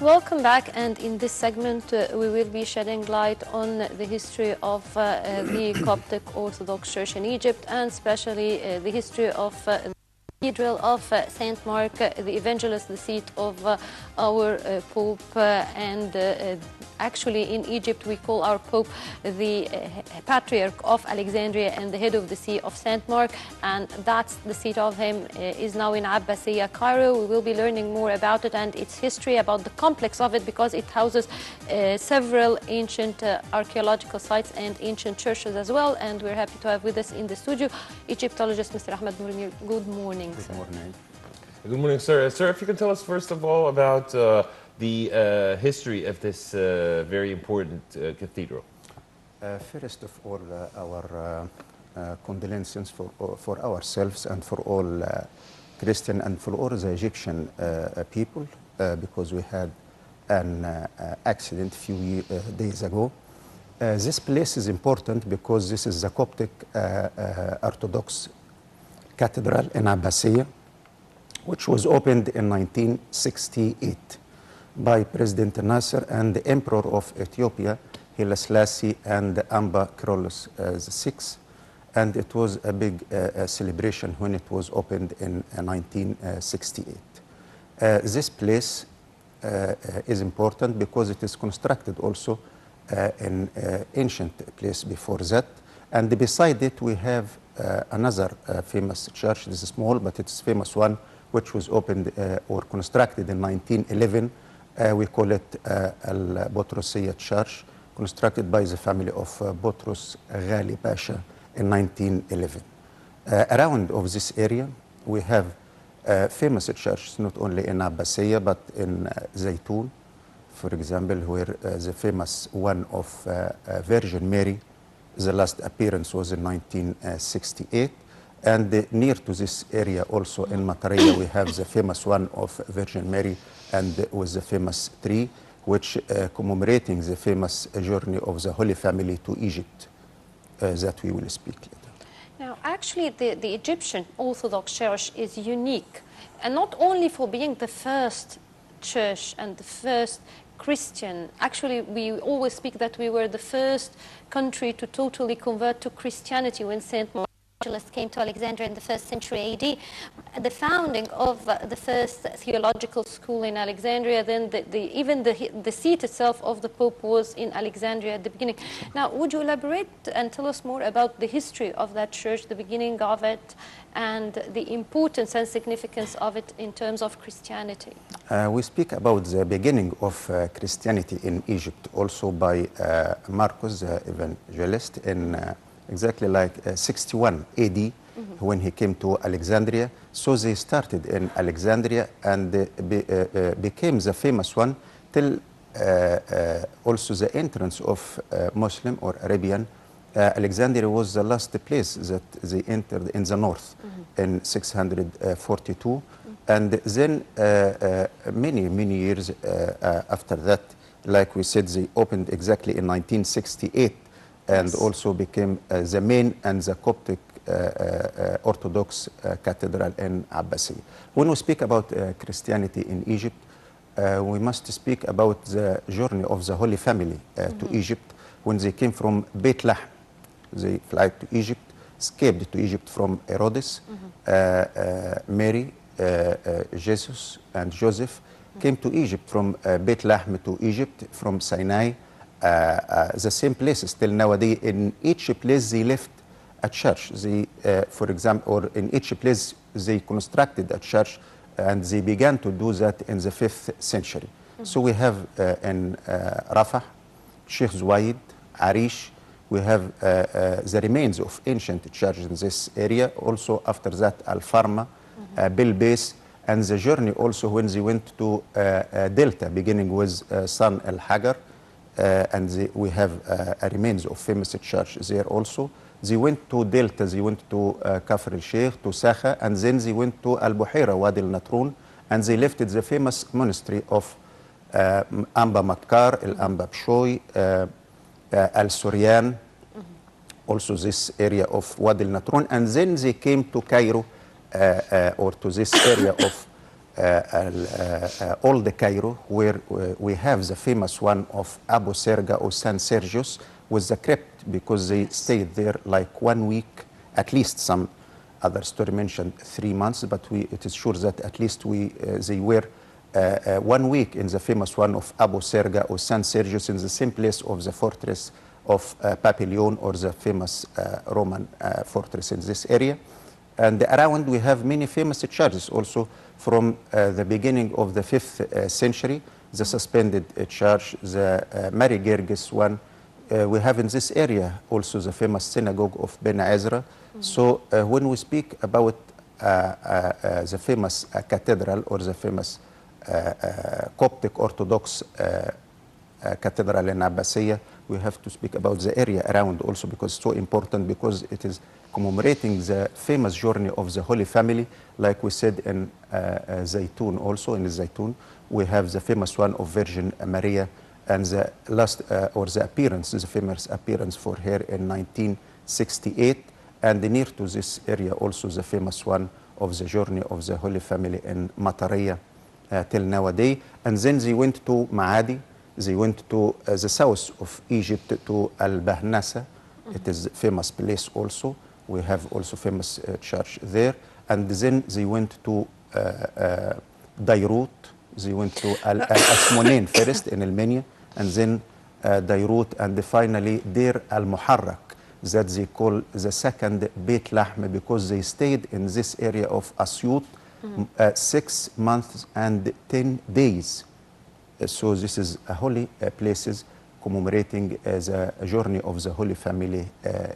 Welcome back, and in this segment we will be shedding light on the history of the Coptic Orthodox Church in Egypt, and especially the history of the Cathedral of Saint Mark, the Evangelist, the seat of our Pope, and actually in Egypt we call our Pope the Patriarch of Alexandria and the head of the See of Saint Mark, and that's the seat of him is now in Abbasiyya, Cairo. We will be learning more about it and its history, about the complex of it, because it houses several ancient archaeological sites and ancient churches as well, and we're happy to have with us in the studio Egyptologist Mr. Ahmed Nour. Good morning. Good morning. Good morning, sir. Sir, if you can tell us first of all about the history of this very important cathedral. First of all, our condolences for ourselves and for all Christian and for all the Egyptian people, because we had an accident a few days ago. This place is important because this is the Coptic Orthodox Cathedral in Abbasiyya, which was opened in 1968 by President Nasser and the Emperor of Ethiopia, Haile Selassie, and Amba Kyrillos VI. And it was a big celebration when it was opened in 1968. This place is important because it is constructed also in ancient place before that. And beside it, we have another famous church. This is small, but it's a famous one, which was opened or constructed in 1911. We call it Al-Botrosiyya Church, constructed by the family of Botros Ghali Pasha in 1911. Around of this area, we have famous churches, not only in Abbasiyya, but in Zaytun, for example, where the famous one of Virgin Mary, the last appearance was in 1968. And near to this area also in Matariya, we have the famous one of Virgin Mary, and with the famous tree, which commemorating the famous journey of the Holy Family to Egypt that we will speak later. Now, actually, the Egyptian Orthodox Church is unique, and not only for being the first church and the first Christian. Actually, we always speak that we were the first country to totally convert to Christianity when Saint Mark came to Alexandria in the 1st century AD. The founding of the first theological school in Alexandria, then even the seat itself of the Pope was in Alexandria at the beginning. Now, would you elaborate and tell us more about the history of that church, the beginning of it, and the importance and significance of it in terms of Christianity? We speak about the beginning of Christianity in Egypt also by Marcus, the evangelist, in exactly like 61 AD, when he came to Alexandria. So they started in Alexandria and became the famous one till also the entrance of Muslim or Arabian. Alexandria was the last place that they entered in the north in 642. And then many years after that, like we said, they opened exactly in 1968. And also became the main and the Coptic Orthodox Cathedral in Abbasiyya. When we speak about Christianity in Egypt, we must speak about the journey of the Holy Family to Egypt when they came from Beit Lahm. They fly to Egypt, escaped to Egypt from Herodes. Mary, Jesus, and Joseph came to Egypt from Beit Lahm to Egypt from Sinai. The same places till nowadays. In each place they left a church. They, for example, or in each place they constructed a church, and they began to do that in the 5th century. So we have in Rafah, Sheikh Zwaid, Arish. We have the remains of ancient churches in this area. Also after that, Al-Farma, Bilbais, and the journey also when they went to Delta, beginning with San al-Hagar. And we have remains of famous church there also. They went to Delta, they went to Kafr al-Sheikh, to Saha, and then they went to Al-Buhaira, Wadi al-Natrun, and they left the famous monastery of Amba Matkar, Al-Amba Bshoy, Al-Suryan, also this area of Wadi al-Natrun, and then they came to Cairo, or to this area of old Cairo, where we have the famous one of Abu Serga or San Sergius with the crypt, because they stayed there like 1 week, at least. Some other story mentioned 3 months, but it is sure that at least they were 1 week in the famous one of Abu Serga or San Sergius, in the same place of the fortress of Papillon, or the famous Roman fortress in this area. And around we have many famous churches also from the beginning of the 5th century, the suspended church, the Mary Gerges one. We have in this area also the famous synagogue of Ben Ezra. So when we speak about the famous cathedral, or the famous Coptic Orthodox cathedral in Abbasiyah, we have to speak about the area around also, because it's so important, because it is commemorating the famous journey of the Holy Family. Like we said in Zaytun, also in Zaytun, we have the famous one of Virgin Maria, and the last, or the appearance, the famous appearance for her in 1968. And near to this area also the famous one of the journey of the Holy Family in Matariya till nowadays. And then they went to Maadi. They went to the south of Egypt, to Al-Bahnasa. It is a famous place also. We have also famous church there. And then they went to Beirut. They went to Al-Asmonain first in Armenia, and then Beirut, and finally Deir al-Muharrak, that they call the second Beit Lahm, because they stayed in this area of Asyut 6 months and 10 days. So this is a holy places commemorating the journey of the Holy Family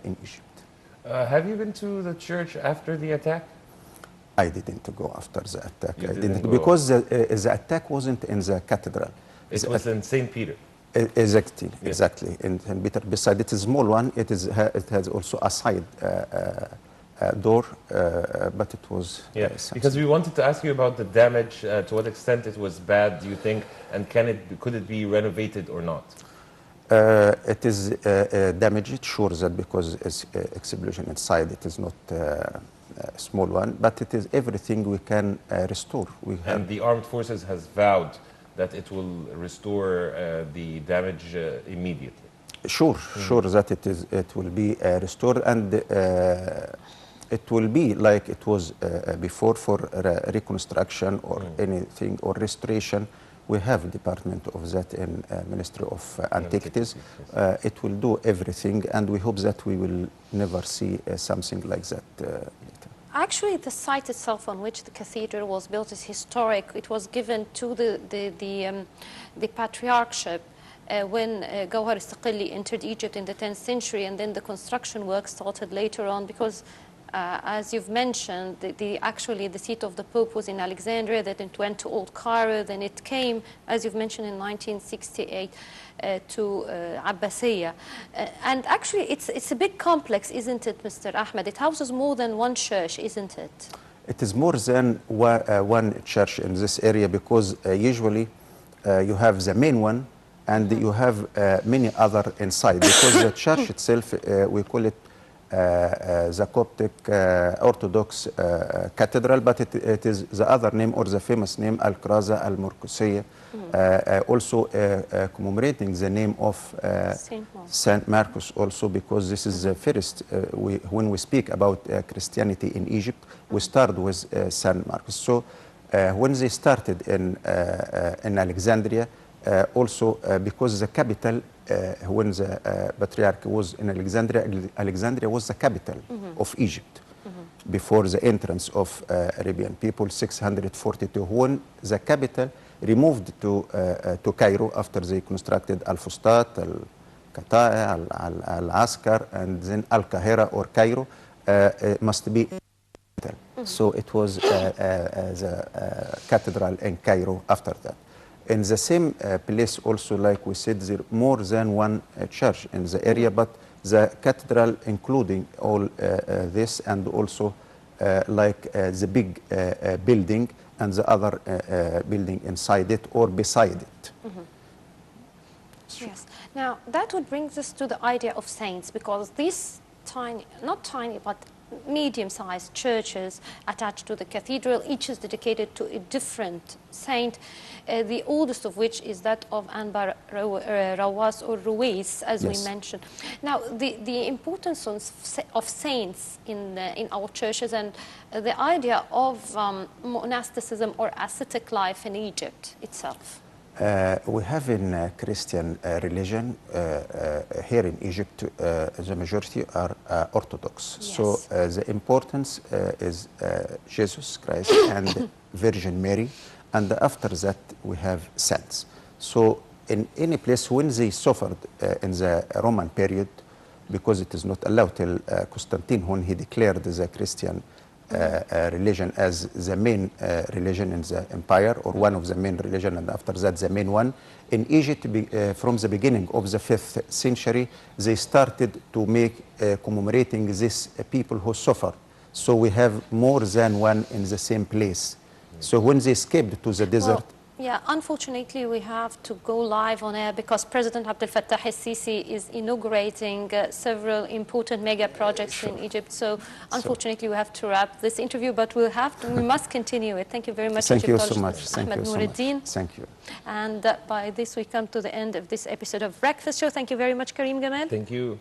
in Egypt. Have you been to the church after the attack? I didn't go after the attack. You I didn't didn't, go. because the attack wasn't in the cathedral. It was in St. Peter. Exactly, Yeah. exactly. In Peter, beside it is a small one. It has also a side door, but it was. Yeah, because we wanted to ask you about the damage. To what extent it was bad, do you think, and could it be renovated or not? It is damaged, sure, that because it's explosion inside, it is not a small one, but it is everything we can restore. And the armed forces has vowed that it will restore the damage immediately. Sure, sure that it will be restored, and it will be like it was before, for reconstruction or anything, or restoration. We have a department of that in Ministry of Antiquities. It will do everything, and we hope that we will never see something like that later. Actually, the site itself on which the cathedral was built is historic. It was given to the patriarchate when Gawhar Istiqlali entered Egypt in the 10th century, and then the construction work started later on, because as you've mentioned, actually the seat of the Pope was in Alexandria, then it went to Old Cairo, then it came, as you've mentioned, in 1968 to Abbasiyah. And actually it's a big complex, isn't it, Mr. Ahmed? It houses more than one church, isn't it? It is more than one church in this area, because usually you have the main one, and you have many other inside, because the church itself, we call it the Coptic Orthodox Cathedral, but it is the other name, or the famous name, Al-Kraza Al-Murkusiyya, also commemorating the name of Saint Marcus also, because this is the first, when we speak about Christianity in Egypt, we start with Saint Marcus. So when they started in Alexandria, also because the capital, when the patriarch was in Alexandria, Alexandria was the capital of Egypt before the entrance of Arabian people, 642. When the capital removed to Cairo after they constructed Al-Fustat, Al-Qata'i, Al-Askar, and then Al-Qahira or Cairo, must be capital. So it was the cathedral in Cairo after that. In the same place also, like we said, there are more than one church in the area, but the cathedral including all this, and also like the big building and the other building inside it or beside it. Yes. Now, that would bring us to the idea of saints, because these tiny, not tiny, but medium-sized churches attached to the cathedral. Each is dedicated to a different saint, the oldest of which is that of Anbar Rawas or Ruwais, as Yes. we mentioned. Now, the importance of saints in our churches and the idea of monasticism or ascetic life in Egypt itself. We have in Christian religion here in Egypt, the majority are Orthodox. Yes. So the importance is Jesus Christ and Virgin Mary, and after that we have saints. So in any place when they suffered in the Roman period, because it is not allowed till Constantine when he declared the Christian religion as the main religion in the empire, or one of the main religion, and after that the main one. In Egypt, from the beginning of the 5th century, they started to make commemorating these people who suffered. So we have more than one in the same place. So when they escaped to the desert, Yeah, unfortunately, we have to go live on air because President Abdel Fattah al-Sisi is inaugurating several important mega projects in Egypt. So, unfortunately, we have to wrap this interview, but we must continue it. Thank you very much. thank you so much. Thank Ahmed you so much. Thank you. And by this, we come to the end of this episode of Breakfast Show. Thank you very much, Karim Gamed. Thank you.